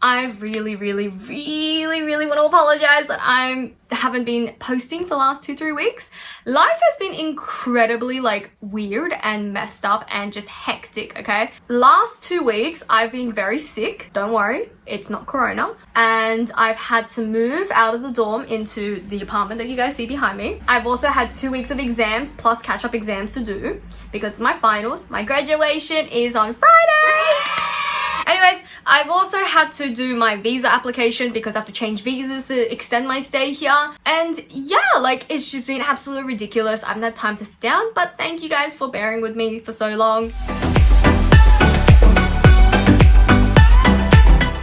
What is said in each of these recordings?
I really want to apologize that I haven't been posting for the last 2-3 weeks. Life has been incredibly like weird and messed up and just hectic, okay? Last 2 weeks I've been very sick. Don't worry, it's not corona. And I've had to move out of the dorm into the apartment that you guys see behind me. I've also had 2 weeks of exams plus catch-up exams to do because my finals, my graduation is on Friday. Anyways, I've also had to do my visa application because I have to change visas to extend my stay here. And yeah, like it's just been absolutely ridiculous. I haven't had time to sit down, but thank you guys for bearing with me for so long.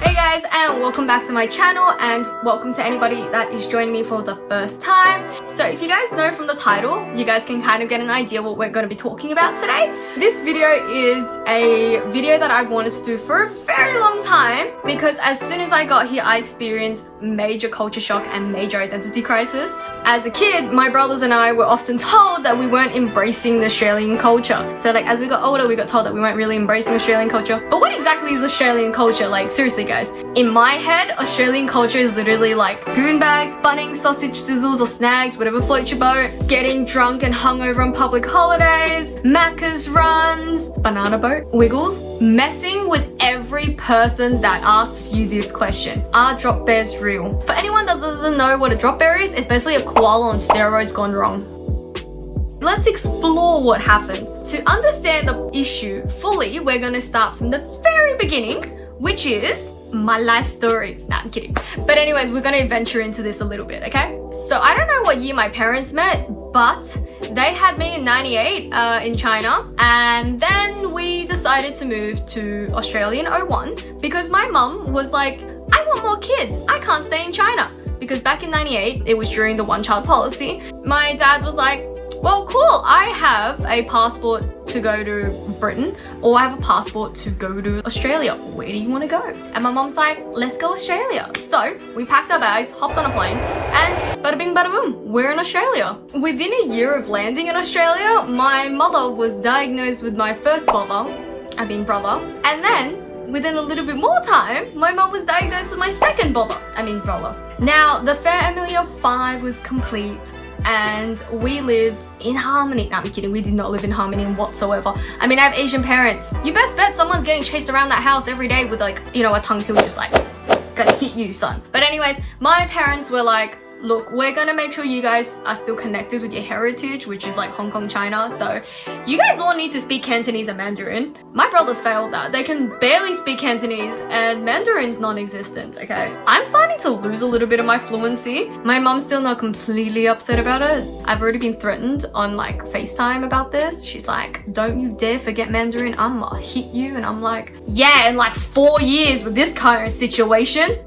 Hey guys, and welcome back to my channel, and welcome to anybody that is joining me for the first time. So if you guys know from the title, you guys can kind of get an idea what we're going to be talking about today. This video is a video that I've wanted to do for a very long time because as soon as I got here, I experienced major culture shock and major identity crisis. As a kid, my brothers and I were often told that we weren't embracing the Australian culture. So like as we got older, we got told that we weren't really embracing Australian culture. But what exactly is Australian culture? Like seriously guys, in my head, Australian culture is literally like goon bags, bunnings, sausage sizzles or snags, whatever floats your boat, getting drunk and hungover on public holidays, Macca's runs, banana boat, wiggles, messing with every person that asks you this question. Are drop bears real? For anyone that doesn't know what a drop bear is, it's basically a koala on steroids gone wrong. Let's explore what happens. To understand the issue fully, we're going to start from the very beginning, which is my life story. Nah, I'm kidding. But anyways, we're going to venture into this a little bit, okay? So I don't know what year my parents met, but they had me in 98 in China, and then we decided to move to Australia in 01 because my mum was like, I want more kids. I can't stay in China. Because back in 98, it was during the one-child policy. My dad was like, well, cool, I have a passport to go to Britain, or I have a passport to go to Australia. Where do you want to go? And my mom's like, let's go Australia. So we packed our bags, hopped on a plane, and bada bing bada boom, we're in Australia. Within a year of landing in Australia, my mother was diagnosed with my first brother, and then within a little bit more time, my mom was diagnosed with my second brother. Now, the family of 5 was complete and we lived in harmony. No, I'm kidding, we did not live in harmony whatsoever. I mean, I have Asian parents. You best bet someone's getting chased around that house every day with like, you know, a tongue till just like, gonna hit you, son. But anyways, my parents were like, look, we're gonna make sure you guys are still connected with your heritage, which is like Hong Kong, China. So you guys all need to speak Cantonese and Mandarin. My brothers failed that. They can barely speak Cantonese and Mandarin's non-existent, okay? I'm starting to lose a little bit of my fluency. My mom's still not completely upset about it. I've already been threatened on like FaceTime about this. She's like, don't you dare forget Mandarin, I'ma hit you. And I'm like, yeah, in like 4 years with this current situation.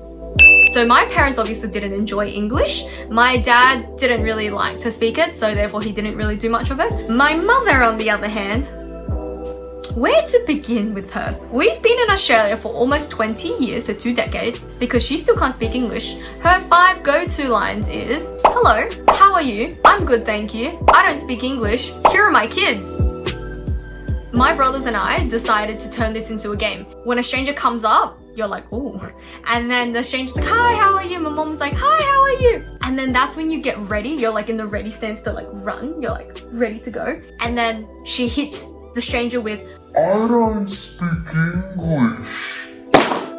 So my parents obviously didn't enjoy English. My dad didn't really like to speak it, so therefore he didn't really do much of it. My mother, on the other hand, where to begin with her? We've been in Australia for almost 20 years, so 2 decades, because she still can't speak English. Her 5 go-to lines is, hello, how are you? I'm good, thank you. I don't speak English. Here are my kids. My brothers and I decided to turn this into a game. When a stranger comes up, you're like, ooh. And then the stranger's like, hi, how are you? My mom's like, hi, how are you? And then that's when you get ready. You're like in the ready stance to like run. You're like ready to go. And then she hits the stranger with, I don't speak English.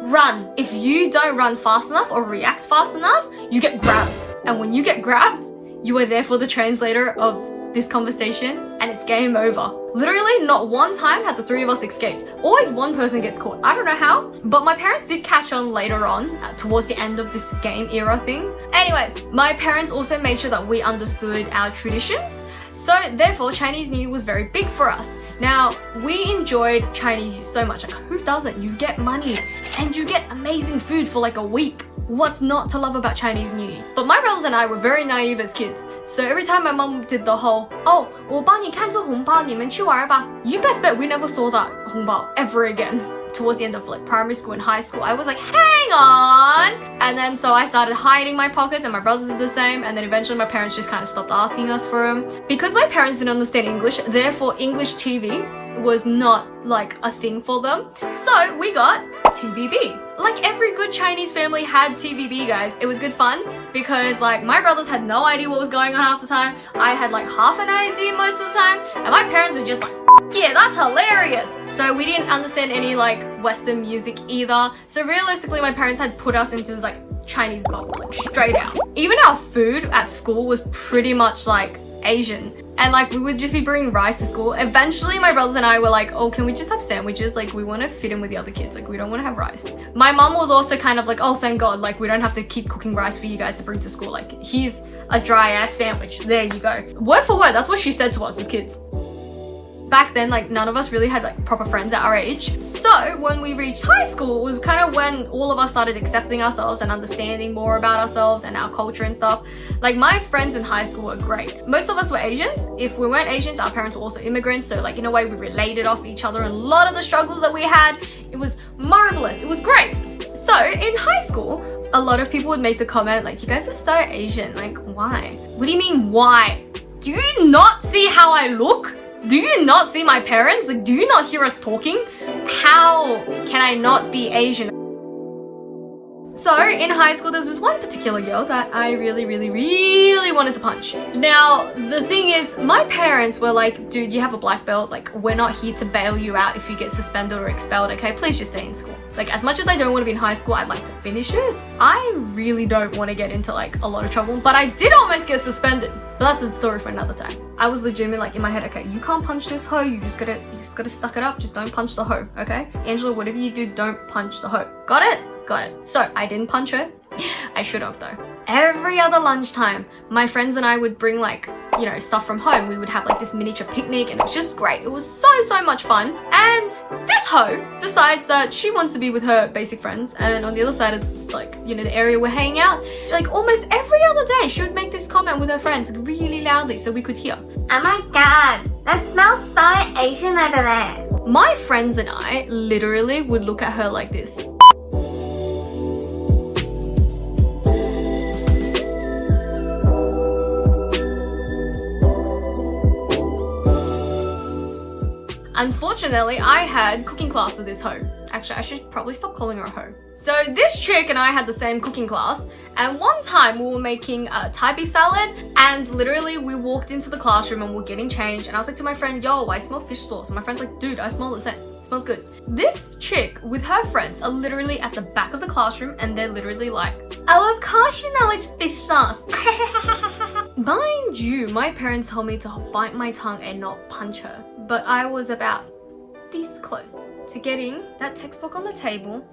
Run. If you don't run fast enough or react fast enough, you get grabbed. And when you get grabbed, you are therefore the translator of this conversation and it's game over. Literally not one time had the 3 of us escaped. Always one person gets caught. I don't know how, but my parents did catch on later on towards the end of this game era thing. Anyways, my parents also made sure that we understood our traditions. So therefore Chinese New Year was very big for us. Now, we enjoyed Chinese New Year so much. Like who doesn't? You get money and you get amazing food for like a week. What's not to love about Chinese New Year? But my brothers and I were very naive as kids. So every time my mom did the whole, oh, 我帮你看做红包，你们去玩吧. You best bet we never saw that 红包 ever again. Towards the end of like primary school and high school, I was like, hang on. And then so I started hiding my pockets and my brothers did the same. And then eventually my parents just kind of stopped asking us for them. Because my parents didn't understand English, therefore English TV was not like a thing for them. So we got TVB. Like every good Chinese family had TVB, guys. It was good fun because like my brothers had no idea what was going on half the time. I had like half an idea most of the time, and my parents were just like, yeah, that's hilarious. So we didn't understand any like Western music either. So realistically, my parents had put us into this like Chinese bubble, like straight out. Even our food at school was pretty much like Asian, and like we would just be bringing rice to school. Eventually my brothers and I were like, oh, can we just have sandwiches? Like we want to fit in with the other kids, like we don't want to have rice. My mom was also kind of like, oh, thank God, like we don't have to keep cooking rice for you guys to bring to school. Like here's a dry ass sandwich, there you go. Word for word, that's what she said to us as kids. Back then, like none of us really had like proper friends at our age. So when we reached high school, it was kind of when all of us started accepting ourselves and understanding more about ourselves and our culture and stuff. Like my friends in high school were great. Most of us were Asians. If we weren't Asians, our parents were also immigrants. So like in a way we related off each other, and a lot of the struggles that we had, it was marvelous. It was great. So in high school, a lot of people would make the comment like, you guys are so Asian. Like why? What do you mean why? Do you not see how I look? Do you not see my parents? Like, do you not hear us talking? How can I not be Asian? So in high school, there was this one particular girl that I really wanted to punch. Now, the thing is, my parents were like, dude, you have a black belt. Like, we're not here to bail you out if you get suspended or expelled, okay? Please just stay in school. Like, as much as I don't want to be in high school, I'd like to finish it. I really don't want to get into like a lot of trouble, but I did almost get suspended. But that's a story for another time. I was legitimately like in my head, okay, you can't punch this hoe. You just gotta suck it up. Just don't punch the hoe, okay? Angela, whatever you do, don't punch the hoe. Got it? Got it. So I didn't punch her. I should have though. Every other lunchtime, my friends and I would bring like, you know, stuff from home. We would have like this miniature picnic, and it was just great. It was so much fun. And this hoe decides that she wants to be with her basic friends, and on the other side of like, you know, the area we're hanging out, like almost every other day she would make this comment with her friends really loudly so we could hear. Oh my god, that smells so Asian over there. My friends and I literally would look at her like this. Unfortunately, I had cooking class with this hoe. Actually, I should probably stop calling her a hoe. So this chick and I had the same cooking class, and one time we were making a Thai beef salad, and literally we walked into the classroom and we were getting changed, and I was like to my friend, yo, I smell fish sauce. And my friend's like, dude, I smell the same. It smells good. This chick with her friends are literally at the back of the classroom, and they're literally like, oh, of course you know it's fish sauce. Mind you, my parents told me to bite my tongue and not punch her. But I was about this close to getting that textbook on the table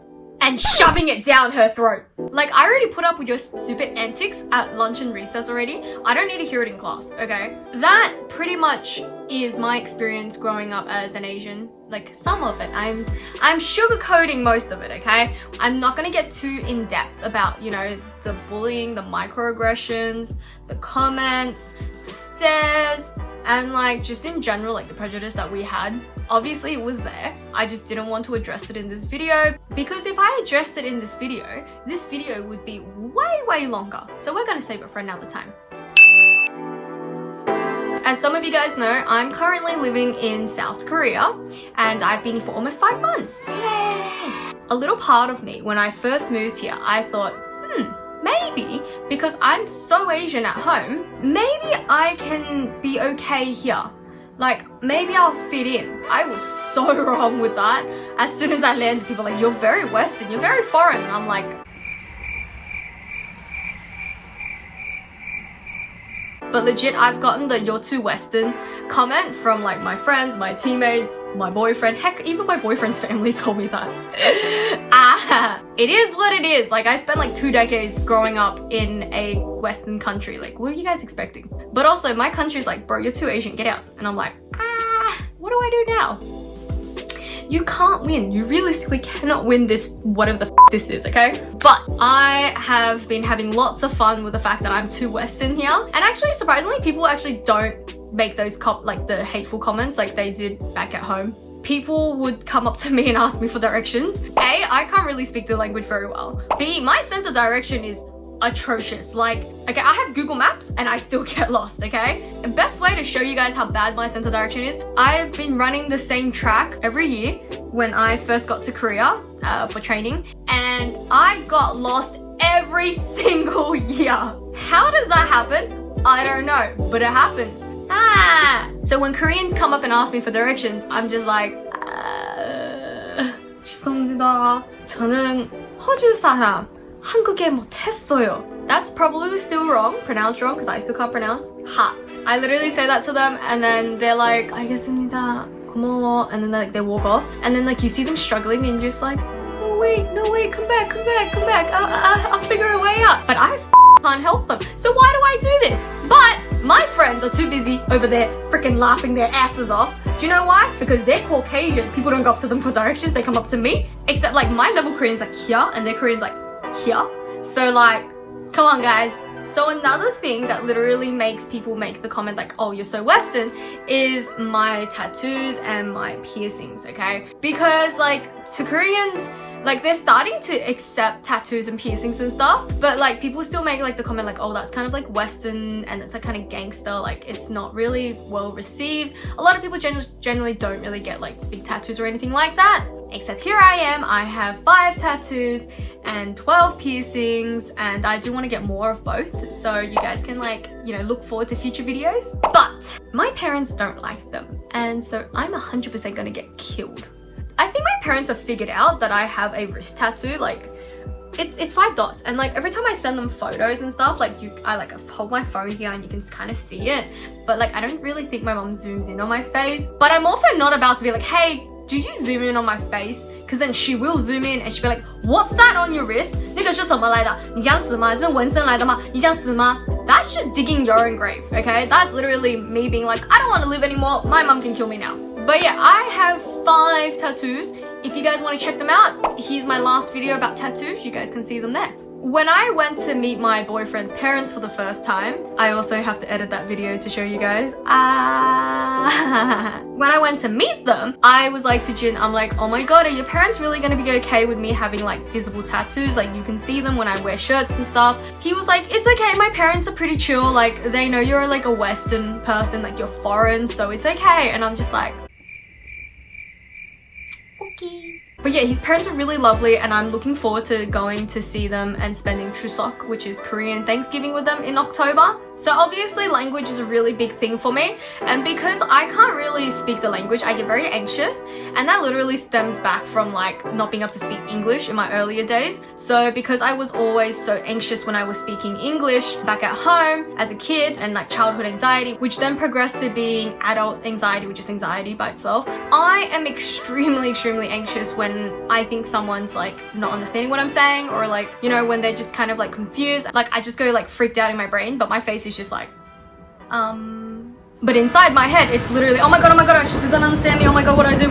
and shoving it down her throat. Like, I already put up with your stupid antics at lunch and recess already. I don't need to hear it in class, okay? That pretty much is my experience growing up as an Asian. Like, some of it. I'm sugarcoating most of it, okay? I'm not gonna get too in-depth about, you know, the bullying, the microaggressions, the comments, the stares, and like just in general, like the prejudice that we had. Obviously it was there. I just didn't want to address it in this video, because if I addressed it in this video would be way longer. So we're gonna save it for another time. As some of you guys know, I'm currently living in South Korea, and I've been here for almost 5 months. Yay! A little part of me, when I first moved here, I thought, maybe because I'm so Asian at home, maybe I can be okay here. Like, maybe I'll fit in. I was so wrong with that. As soon as I landed, people were like, you're very Western, you're very foreign. And I'm like, but legit, I've gotten the "you're too Western" comment from like my friends, my teammates, my boyfriend. Heck, even my boyfriend's family told me that. It is what it is. Like, I spent like 2 decades growing up in a Western country. Like, what are you guys expecting? But also, my country's like, bro, you're too Asian, get out. And I'm like, what do I do now? You can't win. You realistically cannot win this, whatever the f this is, okay? But I have been having lots of fun with the fact that I'm too Western here. And actually, surprisingly, people actually don't make those like the hateful comments like they did back at home. People would come up to me and ask me for directions. A, I can't really speak the language very well. B, my sense of direction is atrocious. Like, okay, I have Google Maps and I still get lost, okay? The best way to show you guys how bad my sense of direction is, I've been running the same track every year when I first got to Korea for training, and I got lost every single year. How does that happen? I don't know, but it happens. So when Koreans come up and ask me for directions, I'm just like, 죄송합니다. 저는 호주 사람. 한국에 못했어요. That's probably still wrong, pronounced wrong, because I still can't pronounce ha. I literally say that to them, and then they're like, 알겠습니다, 고마워, and then like they walk off, and then like you see them struggling, and you're just like, no wait, come back, I'll figure a way out. But I can't help them, so why do I do this? But my friends are too busy over there freaking laughing their asses off. Do you know why? Because they're Caucasian. People don't go up to them for directions, they come up to me. Except like my level Korean's like here, and their Korean's like here. So like, come on guys. So another thing that literally makes people make the comment like, oh, you're so Western, is my tattoos and my piercings, okay? Because like, to Koreans, like they're starting to accept tattoos and piercings and stuff, but like people still make like the comment like, oh, that's kind of like Western and it's like kind of gangster, like it's not really well received. A lot of people generally don't really get like big tattoos or anything like that. Except here I am, I have 5 tattoos and 12 piercings, and I do want to get more of both, so you guys can like, you know, look forward to future videos. But my parents don't like them, and so I'm 100% gonna get killed. I think my parents have figured out that I have a wrist tattoo, like it's 5 dots, and like every time I send them photos and stuff, like I like hold my phone here and you can kind of see it, but like I don't really think my mom zooms in on my face. But I'm also not about to be like, hey, do you zoom in on my face? Because then she will zoom in and she'll be like, what's that on your wrist? 那个是什么来的？你想死吗？这是纹身来的吗？你想死吗？ That's just digging your own grave, okay? That's literally me being like, I don't want to live anymore. My mom can kill me now. But yeah, I have 5 tattoos. If you guys want to check them out, here's my last video about tattoos. You guys can see them there. When I went to meet my boyfriend's parents for the first time, I also have to edit that video to show you guys. When I went to meet them, I was like to Jin, I'm like, oh my god, are your parents really gonna be okay with me having like visible tattoos? Like you can see them when I wear shirts and stuff. He was like, it's okay, my parents are pretty chill. Like they know you're like a Western person, like you're foreign, so it's okay. And I'm just like, okay. But yeah, his parents are really lovely, and I'm looking forward to going to see them and spending Chuseok, which is Korean Thanksgiving, with them in October. So obviously language is a really big thing for me, and because I can't really speak the language, I get very anxious, and that literally stems back from like not being able to speak English in my earlier days. So because I was always so anxious when I was speaking English back at home as a kid, and like childhood anxiety, which then progressed to being adult anxiety, which is anxiety by itself, I am extremely anxious when I think someone's like not understanding what I'm saying, or like, you know, when they're just kind of like confused. Like I just go like freaked out in my brain, but my face is just like, but inside my head, it's literally, oh my god, she doesn't understand me, oh my god, what do I do,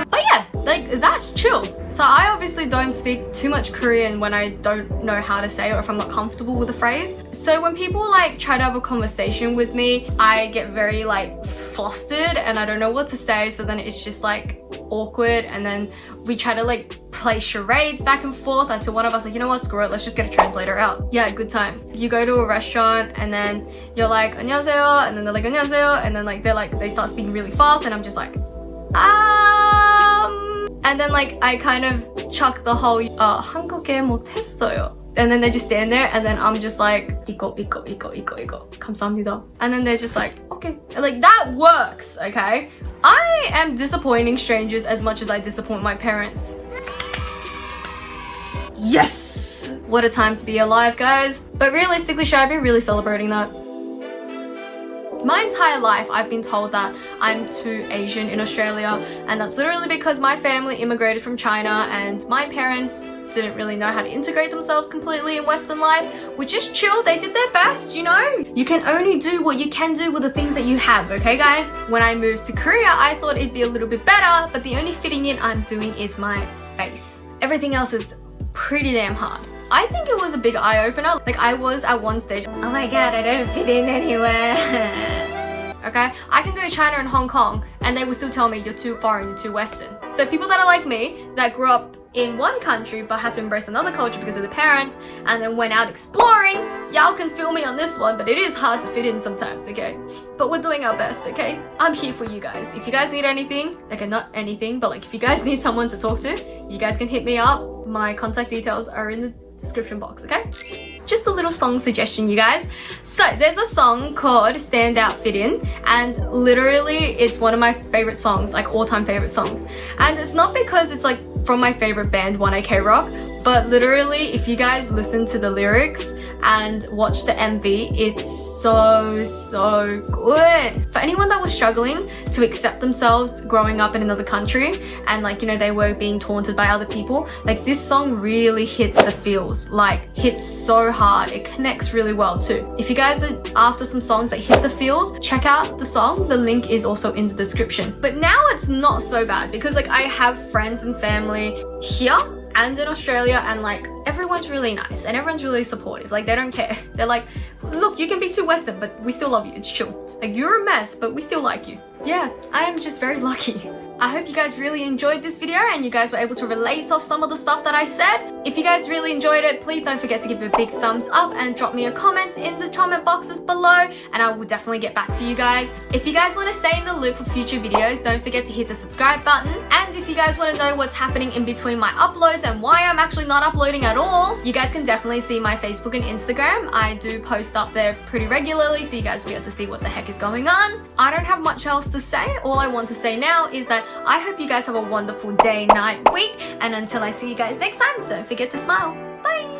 But yeah, like that's chill. So I obviously don't speak too much Korean when I don't know how to say it, or if I'm not comfortable with the phrase. So when people like try to have a conversation with me, I get very like flustered and I don't know what to say, so then it's just like awkward, and then we try to like play charades back and forth until one of us like, you know what, screw it, let's just get a translator out. Yeah, good times. You go to a restaurant and then you're like, 안녕하세요, and then they're like, 안녕하세요, and then like they start speaking really fast, and I'm just like, and then like I kind of chuck the whole 한국에 못했어요. And then they just stand there, and then I'm just like, 이거 감사합니다. And then they're just like, okay. And like that works, okay? I am disappointing strangers as much as I disappoint my parents. Yes! What a time to be alive, guys. But realistically, should I be really celebrating that? My entire life, I've been told that I'm too Asian in Australia, and that's literally because my family immigrated from China, and my parents didn't really know how to integrate themselves completely in Western life, which is chill. They did their best, you know? You can only do what you can do with the things that you have, okay guys? When I moved to Korea, I thought it'd be a little bit better, but the only fitting in I'm doing is my face. Everything else is pretty damn hard. I think it was a big eye-opener. Like I was at one stage, oh my god, I don't fit in anywhere. Okay? I can go to China and Hong Kong and they will still tell me you're too foreign, you're too Western. So people that are like me, that grew up in one country but had to embrace another culture because of the parents, and then went out exploring. Y'all can feel me on this one, but it is hard to fit in sometimes, okay? But we're doing our best, okay? I'm here for you guys. If you guys need anything, okay, not anything, but like if you guys need someone to talk to, you guys can hit me up. My contact details are in the description box, okay? Just a little song suggestion, you guys. So there's a song called Stand Out Fit In, and literally it's one of my favorite songs, like all-time favorite songs. And it's not because it's like from my favorite band, 1OK Rock, but literally if you guys listen to the lyrics and watch the MV, it's so good. For anyone that was struggling to accept themselves growing up in another country and like, you know, they were being taunted by other people, like this song really hits the feels, like hits so hard. It connects really well too. If you guys are after some songs that hit the feels, check out the song. The link is also in the description. But now it's not so bad because like I have friends and family here and in Australia, and like everyone's really nice and everyone's really supportive. Like they don't care. They're like, look, you can be too Western, but we still love you. It's chill. Like you're a mess, but we still like you. Yeah, I am just very lucky. I hope you guys really enjoyed this video and you guys were able to relate off some of the stuff that I said. If you guys really enjoyed it, please don't forget to give it a big thumbs up and drop me a comment in the comment boxes below, and I will definitely get back to you guys. If you guys want to stay in the loop for future videos, don't forget to hit the subscribe button. And if you guys want to know what's happening in between my uploads and why I'm actually not uploading at all, you guys can definitely see my Facebook and Instagram. I do post up there pretty regularly, so you guys will get to see what the heck is going on. I don't have much else to say. All I want to say now is that I hope you guys have a wonderful day, night, week, and until I see you guys next time, don't forget to smile. Bye!